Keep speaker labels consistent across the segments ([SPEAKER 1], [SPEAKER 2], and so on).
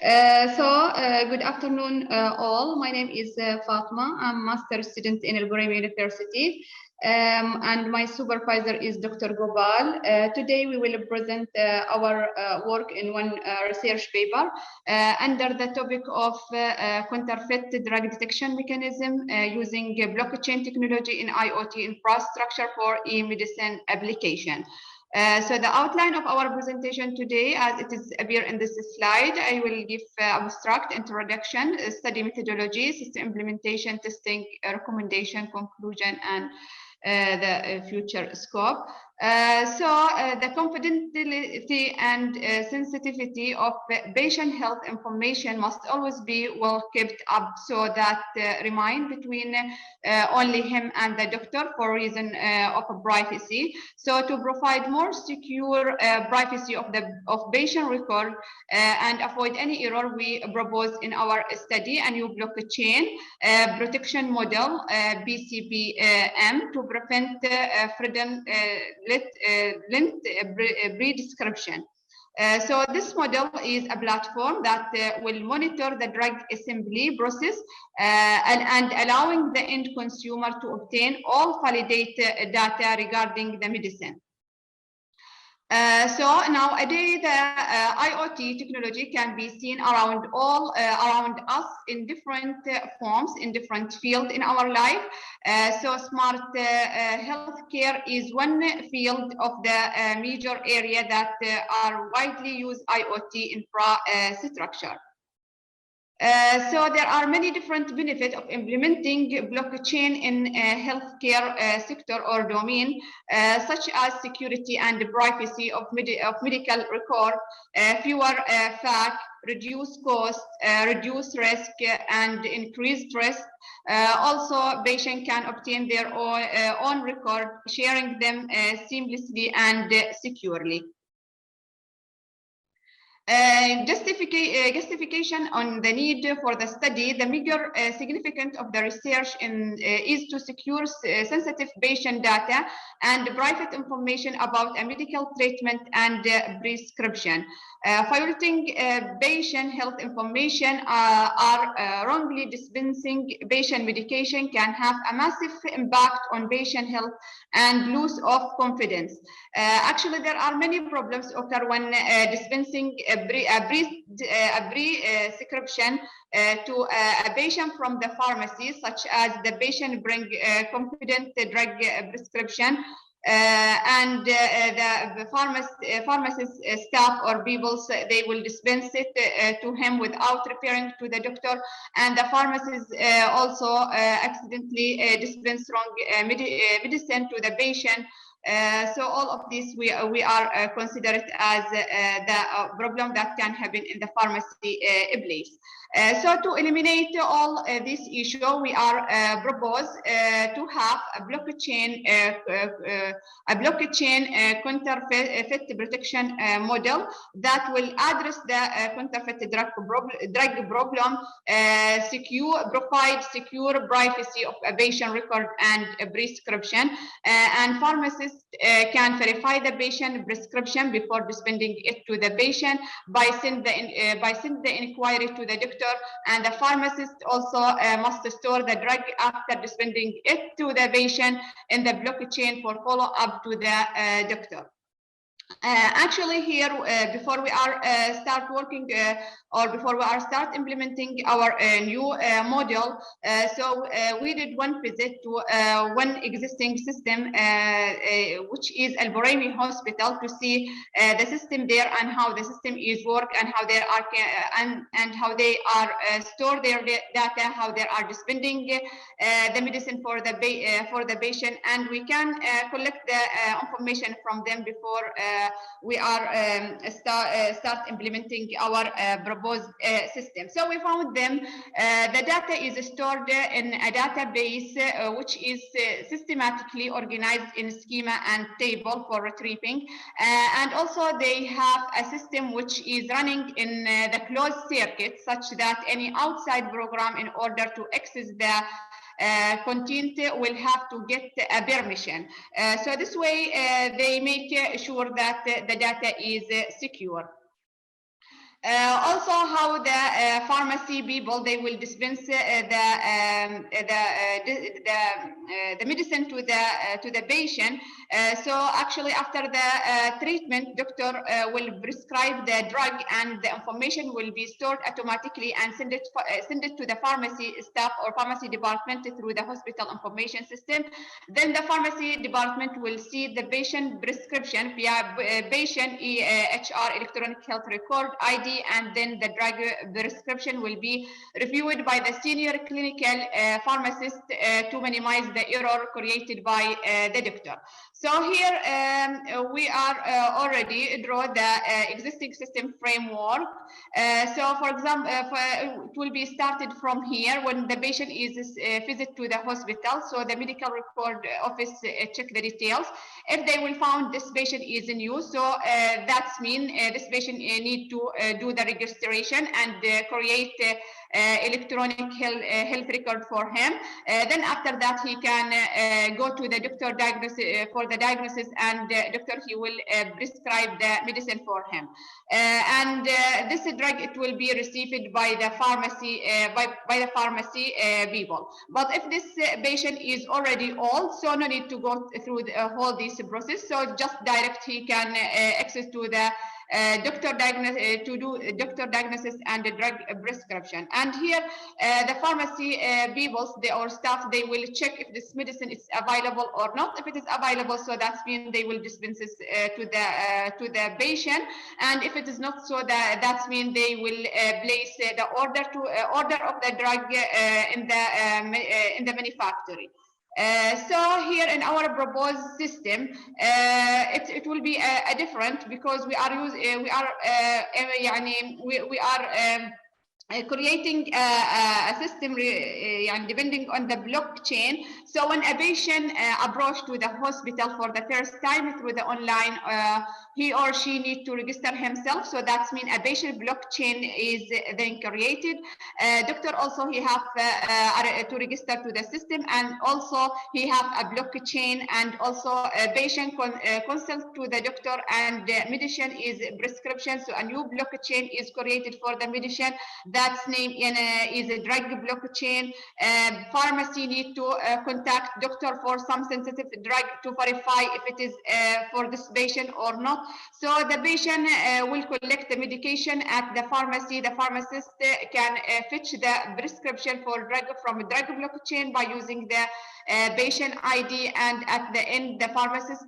[SPEAKER 1] Good afternoon, all. My name is Fatma. I'm master student in Al-Ghuraimi University, and my supervisor is Dr. Gopal. Today we will present our work in one research paper under the topic of counterfeit drug detection mechanism using blockchain technology in IoT infrastructure for e-medicine application. So the outline of our presentation today, as it is appear in this slide, I will give abstract introduction, study methodology, system implementation, testing, recommendation, conclusion, and the future scope. The confidentiality and sensitivity of patient health information must always be well kept up, so that remain between only him and the doctor for reason of privacy. So to provide more secure privacy of patient record and avoid any error, we propose in our study a new blockchain protection model, BCPM, to prevent fraudulent prescription. So this model is a platform that will monitor the drug assembly process and allowing the end consumer to obtain all validated data regarding the medicine. So nowadays, the IoT technology can be seen around us in different forms, in different fields in our life. So smart healthcare is one field of the major area that are widely used IoT infrastructure. So there are many different benefits of implementing blockchain in healthcare sector or domain, such as security and privacy of medical record, fewer facts, reduce cost, reduce risk, and increase trust. Also, patient can obtain their own record, sharing them seamlessly and securely. Justification on the need for the study. The major significance of the research is to secure sensitive patient data and private information about a medical treatment and prescription. Violating patient health information or wrongly dispensing patient medication can have a massive impact on patient health and loss of confidence. Actually, there are many problems occur when dispensing a prescription to a patient from the pharmacy, such as the patient bring confident drug prescription and the pharmacist staff or people, they will dispense it to him without referring to the doctor, and the pharmacist also accidentally dispense wrong medicine to the patient. So all of this we are considered as the problem that can happen in the pharmacy place. So to eliminate all this issue, we are propose to have a blockchain counterfeit protection model that will address the counterfeit drug problem, provide secure privacy of a patient record and a prescription, and pharmacists can verify the patient prescription before dispensing it to the patient by send the inquiry to the doctor, and the pharmacist also must store the drug after dispensing it to the patient in the blockchain for follow-up to the doctor. Actually, here before we are start working or before we are start implementing our new model, so we did one visit to one existing system, which is Al-Ghuraimi Hospital, to see the system there and how the system is work and how they are and how they are store their data, how they are dispensing the medicine for the patient, and we can collect the information from them before we are start implementing our proposed system. So we found them. The data is stored in a database which is systematically organized in schema and table for retrieving, and also they have a system which is running in the closed circuit, such that any outside program, in order to access the content, will have to get a permission. So this way they make sure that the data is secure. Also, how the pharmacy people, they will dispense the medicine to the patient. So actually, after the treatment, doctor will prescribe the drug, and the information will be stored automatically and send it to the pharmacy staff or pharmacy department through the hospital information system. Then the pharmacy department will see the patient prescription via patient EHR, electronic health record ID, and then the drug prescription will be reviewed by the senior clinical pharmacist to minimize the error created by the doctor. So here we are already draw the existing system framework. So for example, it will be started from here when the patient is visit to the hospital. So the medical record office check the details. If they will found this patient is new, so that's mean this patient need to do the registration and create electronic health record for him. Then after that, he can go to the doctor for the diagnosis, and doctor he will prescribe the medicine for him. And this drug, it will be received by the pharmacy by the pharmacy people. But if this patient is already old, so no need to go through all this process. So just direct he can access to the doctor diagnosis to do doctor diagnosis and the drug prescription. And here the pharmacy people, or staff, they will check if this medicine is available or not. If it is available, so that's mean they will dispense it to the patient. And if it is not, so that's mean they will place the order of the drug in the manufacturer. So here in our proposed system, it will be a different, because we are creating a system depending on the blockchain. So when a patient approach to the hospital for the first time through the online, he or she need to register himself. So that's mean a patient blockchain is then created. Doctor also he have to register to the system, and also he have a blockchain, and also a patient consult to the doctor, and medicine is prescription. So a new blockchain is created for the medicine. That's name is a drug blockchain. Pharmacy need to contact doctor for some sensitive drug to verify if it is for this patient or not. So the patient will collect the medication at the pharmacy. The pharmacist can fetch the prescription for drug from a drug blockchain by using the patient ID, and at the end the pharmacist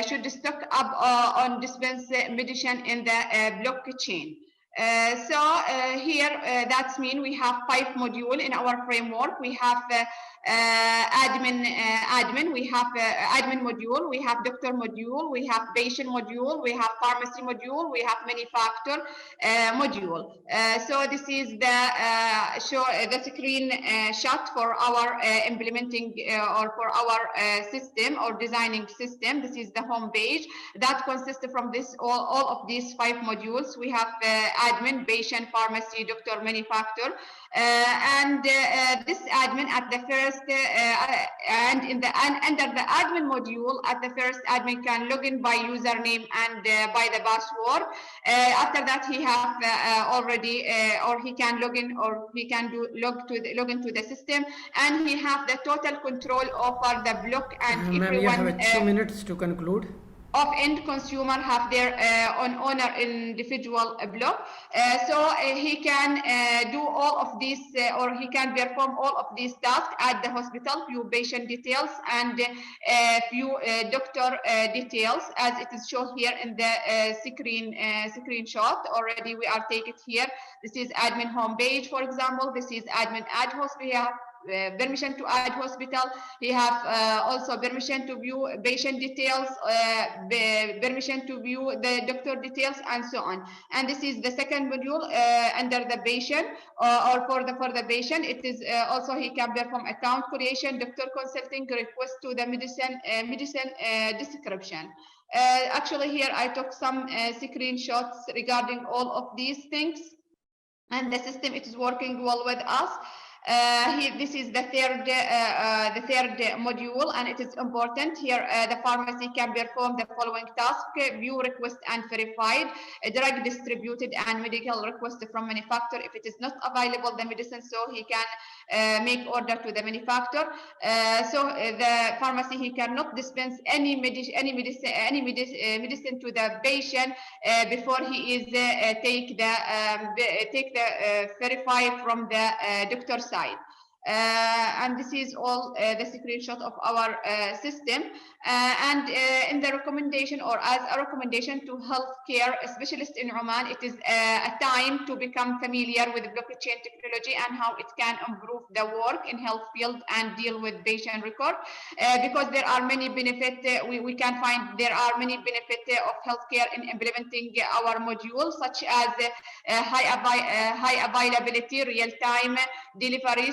[SPEAKER 1] should stock up on dispense medicine in the blockchain. Here that's mean we have 5 modules in our framework. We have admin, we have admin module, we have doctor module, we have patient module, we have pharmacy module, we have manufacturer module. So this is the screen shot for our implementing or for our system or designing system. This is the home page that consists from this all of these 5 modules. We have admin, patient, pharmacy, doctor, manufacturer, and this admin at the first and under the admin module, at the first, admin can log in by username and by the password. After that, he have already or he can log in, or he can log into the system, and he have the total control over the block, and
[SPEAKER 2] Ma'am, you have 2 minutes to conclude.
[SPEAKER 1] Of end consumer have their own owner individual block. So he can do all of these, or he can perform all of these tasks at the hospital, view patient details and view doctor details, as it is shown here in the screenshot. Already we are taken here. This is admin home page, for example. This is admin ad hospital. Permission to add hospital. We have also permission to view patient details, permission to view the doctor details, and so on. And this is the second module under the patient, or for the patient. It is also he can perform account creation, doctor consulting, request to the medicine description. Actually, here I took some screenshots regarding all of these things, and the system, it is working well with us. This is the third module, and it is important. Here, the pharmacy can perform the following tasks: view, request, and verified. Drug distributed and medical request from manufacturer. If it is not available, the medicine, so he can make order to the manufacturer. The pharmacy, he cannot dispense any medicine to the patient before he is take the verify from the doctor side. And this is all the screenshot of our system. In the recommendation, or as a recommendation to healthcare specialists in Oman, it is a time to become familiar with blockchain technology and how it can improve the work in health field and deal with patient record, because there are many benefits. We can find there are many benefits of healthcare in implementing our modules, such as high availability, real-time delivery,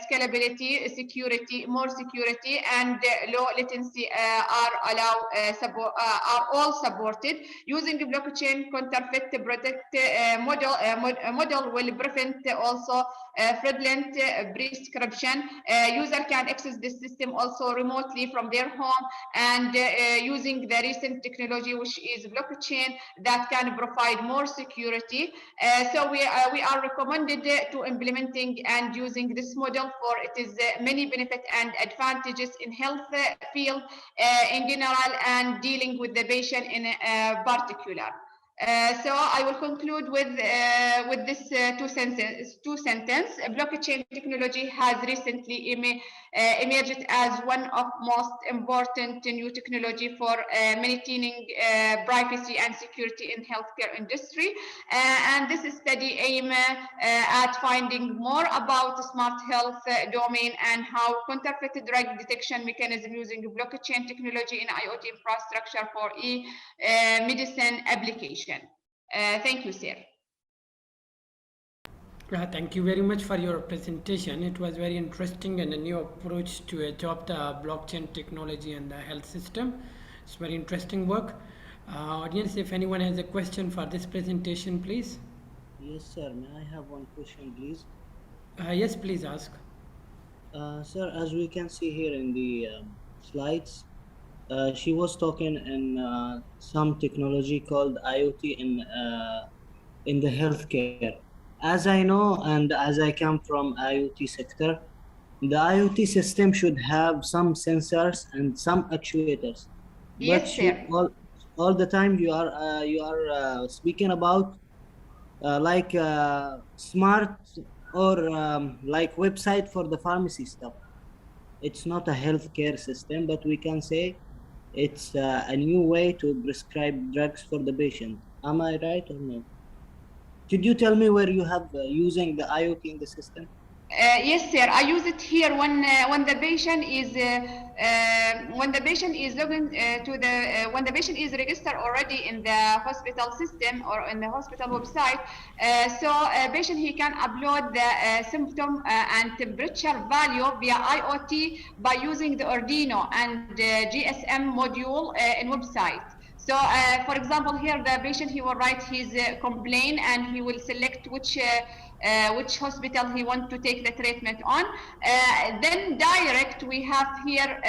[SPEAKER 1] scalability, security, more security, and low latency are all supported. Using blockchain counterfeit protect model will prevent also fraudulent prescription. User can access the system also remotely from their home, and using the recent technology, which is blockchain, that can provide more security. So we are recommended to implementing and using this model, for it is many benefits and advantages in health field in general, and dealing with the patient in particular. So I will conclude with this two sentence. Blockchain technology has recently emerged as one of most important new technology for maintaining privacy and security in healthcare industry. And this study aim at finding more about the smart health domain and how counterfeit drug detection mechanism using blockchain technology in IoT infrastructure for medicine application. Thank you, sir.
[SPEAKER 2] Thank you very much for your presentation. It was very interesting and a new approach to adopt blockchain technology and the health system. It's very interesting work. Audience, if anyone has a question for this presentation, please.
[SPEAKER 3] Yes, sir. May I have one question, please?
[SPEAKER 2] Yes, please ask.
[SPEAKER 3] Sir, as we can see here in the slides, she was talking in some technology called IoT in the healthcare. As I know, and as I come from IoT sector, the IoT system should have some sensors and some actuators.
[SPEAKER 1] Yes, sir.
[SPEAKER 3] All the time you are speaking about like smart or like website for the pharmacy stuff. It's not a healthcare system, but we can say it's a new way to prescribe drugs for the patient. Am I right or no? Could you tell me where you have using the IoT in the system?
[SPEAKER 1] Yes, sir. I use it here when the patient is looking to the when the patient is registered already in the hospital system or in the hospital website. So patient, he can upload the symptom and temperature value via IoT by using the Arduino and GSM module in website. So, for example, here the patient, he will write his complaint, and he will select which hospital he wants to take the treatment on. Then direct, we have here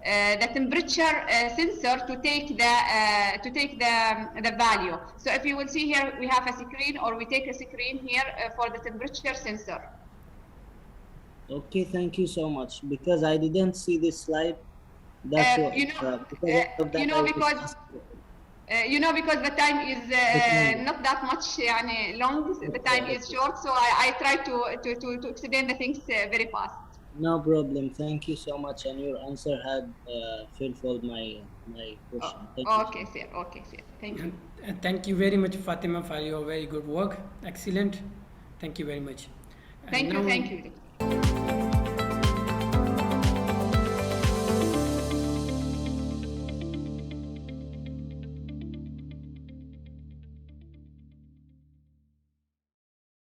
[SPEAKER 1] the temperature sensor to take the value. So if you will see here, we have a screen, or we take a screen here for the temperature sensor.
[SPEAKER 3] Okay, thank you so much. Because I didn't see this slide. That's what.
[SPEAKER 1] Because the time is not that much long. The time is short, so I try to explain the things very fast.
[SPEAKER 3] No problem. Thank you so much, and your answer had fulfilled my question.
[SPEAKER 1] Okay, sir. Okay, sir. Thank you.
[SPEAKER 2] And thank you very much, Fatima, for your very good work. Excellent. Thank you very much.
[SPEAKER 1] Thank you.